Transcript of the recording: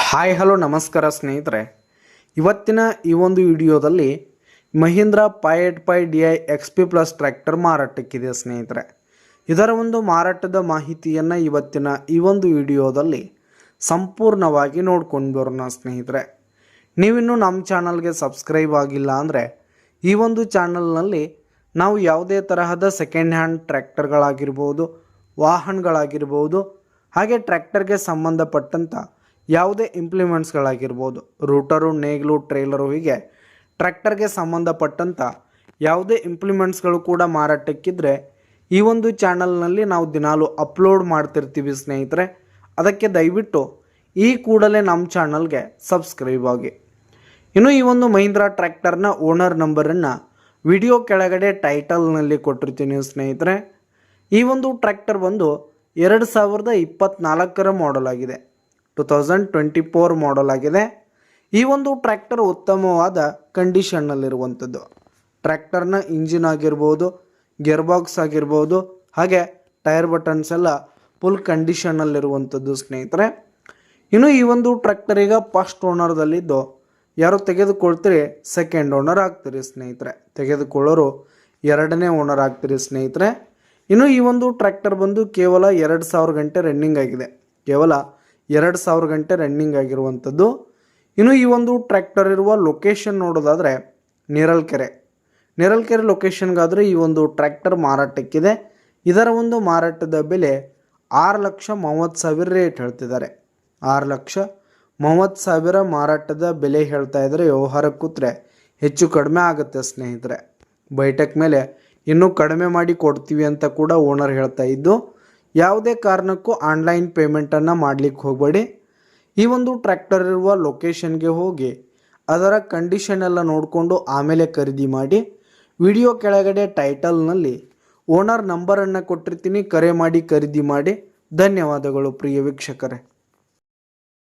Hi hello ನಮಸ್ಕಾರ ಸ್ನೇಹಿತರೆ, ಇವತ್ತಿನ ಈ ಒಂದು ವಿಡಿಯೋದಲ್ಲಿ Mahindra 585 DI XP plus tractor ಮಾರಾಟಕ್ಕಿದೆ ಸ್ನೇಹಿತರೆ. ಇದರ ಒಂದು ಮಾರಾಟದ ಮಾಹಿತಿಯನ್ನು ಇವತ್ತಿನ ಈ ಒಂದು ವಿಡಿಯೋದಲ್ಲಿ ಸಂಪೂರ್ಣವಾಗಿ ನೋಡ್ಕೊಂಡು ಬರೋಣ ಸ್ನೇಹಿತರೆ. ನೀವಿನ್ನೂ ನಮ್ಮ ಚಾನಲ್ಗೆ ಸಬ್ಸ್ಕ್ರೈಬ್ ಆಗಿಲ್ಲ ಅಂದರೆ ಈ ಒಂದು ಚಾನಲ್ನಲ್ಲಿ ನಾವು ಯಾವುದೇ ತರಹದ ಸೆಕೆಂಡ್ ಹ್ಯಾಂಡ್ ಟ್ರ್ಯಾಕ್ಟರ್ಗಳಾಗಿರ್ಬೋದು, ವಾಹನಗಳಾಗಿರ್ಬೋದು, ಹಾಗೆ ಟ್ರ್ಯಾಕ್ಟರ್ಗೆ ಸಂಬಂಧಪಟ್ಟಂಥ ಯಾವುದೇ ಇಂಪ್ಲಿಮೆಂಟ್ಸ್ಗಳಾಗಿರ್ಬೋದು, ರೂಟರು, ನೇಗಿಲು, ಟ್ರೇಲರು, ಹೀಗೆ ಟ್ರ್ಯಾಕ್ಟರ್ಗೆ ಸಂಬಂಧಪಟ್ಟಂಥ ಯಾವುದೇ ಇಂಪ್ಲಿಮೆಂಟ್ಸ್ಗಳು ಕೂಡ ಮಾರಾಟಕ್ಕಿದ್ರೆ ಈ ಒಂದು ಚಾನಲ್ನಲ್ಲಿ ನಾವು ದಿನಾಲು ಅಪ್ಲೋಡ್ ಮಾಡ್ತಿರ್ತೀವಿ ಸ್ನೇಹಿತರೆ. ಅದಕ್ಕೆ ದಯವಿಟ್ಟು ಈ ಕೂಡಲೇ ನಮ್ಮ ಚಾನಲ್ಗೆ ಸಬ್ಸ್ಕ್ರೈಬ್ ಆಗಿ. ಇನ್ನು ಈ ಒಂದು ಮಹೀಂದ್ರಾ ಟ್ರ್ಯಾಕ್ಟರ್ನ ಓನರ್ ನಂಬರನ್ನು ವಿಡಿಯೋ ಕೆಳಗಡೆ ಟೈಟಲ್ನಲ್ಲಿ ಕೊಟ್ಟಿರ್ತೀನಿ ಸ್ನೇಹಿತರೆ. ಈ ಒಂದು ಟ್ರ್ಯಾಕ್ಟರ್ ಬಂದು 2024 ಮಾಡೆಲ್ ಆಗಿದೆ, 2024 ಮಾಡೆಲ್ ಆಗಿದೆ. ಈ ಒಂದು ಟ್ರ್ಯಾಕ್ಟರ್ ಉತ್ತಮವಾದ ಕಂಡೀಷನ್ನಲ್ಲಿರುವಂಥದ್ದು. ಟ್ರ್ಯಾಕ್ಟರ್ನ ಇಂಜಿನ್ ಆಗಿರ್ಬೋದು, ಗೇರ್ ಬಾಕ್ಸ್ ಆಗಿರ್ಬೋದು, ಹಾಗೆ ಟೈರ್ ಬಟನ್ಸ್ ಎಲ್ಲ ಫುಲ್ ಕಂಡೀಷನ್ನಲ್ಲಿರುವಂಥದ್ದು ಸ್ನೇಹಿತರೆ. ಇನ್ನು ಈ ಒಂದು ಟ್ರ್ಯಾಕ್ಟರ್ ಈಗ ಫಸ್ಟ್ ಓನರ್ದಲ್ಲಿದ್ದು, ಯಾರು ತೆಗೆದುಕೊಳ್ತೀರಿ ಸೆಕೆಂಡ್ ಓನರ್ ಆಗ್ತೀರಿ ಸ್ನೇಹಿತರೆ. ತೆಗೆದುಕೊಳ್ಳೋರು ಎರಡನೇ ಓನರ್ ಆಗ್ತೀರಿ ಸ್ನೇಹಿತರೆ. ಇನ್ನು ಈ ಒಂದು ಟ್ರ್ಯಾಕ್ಟರ್ ಬಂದು ಕೇವಲ 2000 ಗಂಟೆ ರನ್ನಿಂಗ್ ಆಗಿದೆ, ಕೇವಲ 2000 ಗಂಟೆ ರನ್ನಿಂಗ್ ಆಗಿರುವಂಥದ್ದು. ಇನ್ನು ಈ ಒಂದು ಟ್ರ್ಯಾಕ್ಟರ್ ಇರುವ ಲೊಕೇಶನ್ ನೋಡೋದಾದರೆ ನೇರಲ್ಕೆರೆ ಲೊಕೇಶನ್ಗಾದರೆ ಈ ಒಂದು ಟ್ರ್ಯಾಕ್ಟರ್ ಮಾರಾಟಕ್ಕಿದೆ. ಇದರ ಒಂದು ಮಾರಾಟದ ಬೆಲೆ 6,30,000 ರೇಟ್ ಹೇಳ್ತಿದ್ದಾರೆ. 6,30,000 ಮಾರಾಟದ ಬೆಲೆ ಹೇಳ್ತಾ ಇದ್ದಾರೆ. ವ್ಯವಹಾರ ಕೂತ್ರೆ ಹೆಚ್ಚು ಕಡಿಮೆ ಆಗುತ್ತೆ ಸ್ನೇಹಿತರೆ. ಬೈಟೆಕ್ ಮೇಲೆ ಇನ್ನೂ ಕಡಿಮೆ ಮಾಡಿ ಕೊಡ್ತೀವಿ ಅಂತ ಕೂಡ ಓನರ್ ಹೇಳ್ತಾ ಇದ್ದು, ಯಾವುದೇ ಕಾರಣಕ್ಕೂ ಆನ್ಲೈನ್ ಪೇಮೆಂಟನ್ನು ಮಾಡಲಿಕ್ಕೆ ಹೋಗಬೇಡಿ. ಈ ಒಂದು ಟ್ರ್ಯಾಕ್ಟರ್ ಇರುವ ಲೊಕೇಶನ್ಗೆ ಹೋಗಿ ಅದರ ಕಂಡೀಷನ್ ಎಲ್ಲ ನೋಡಿಕೊಂಡು ಆಮೇಲೆ ಖರೀದಿ ಮಾಡಿ. ವಿಡಿಯೋ ಕೆಳಗಡೆ ಟೈಟಲ್ನಲ್ಲಿ ಓನರ್ ನಂಬರನ್ನು ಕೊಟ್ಟಿರ್ತೀನಿ, ಕರೆ ಮಾಡಿ ಖರೀದಿ ಮಾಡಿ. ಧನ್ಯವಾದಗಳು ಪ್ರಿಯ ವೀಕ್ಷಕರೇ.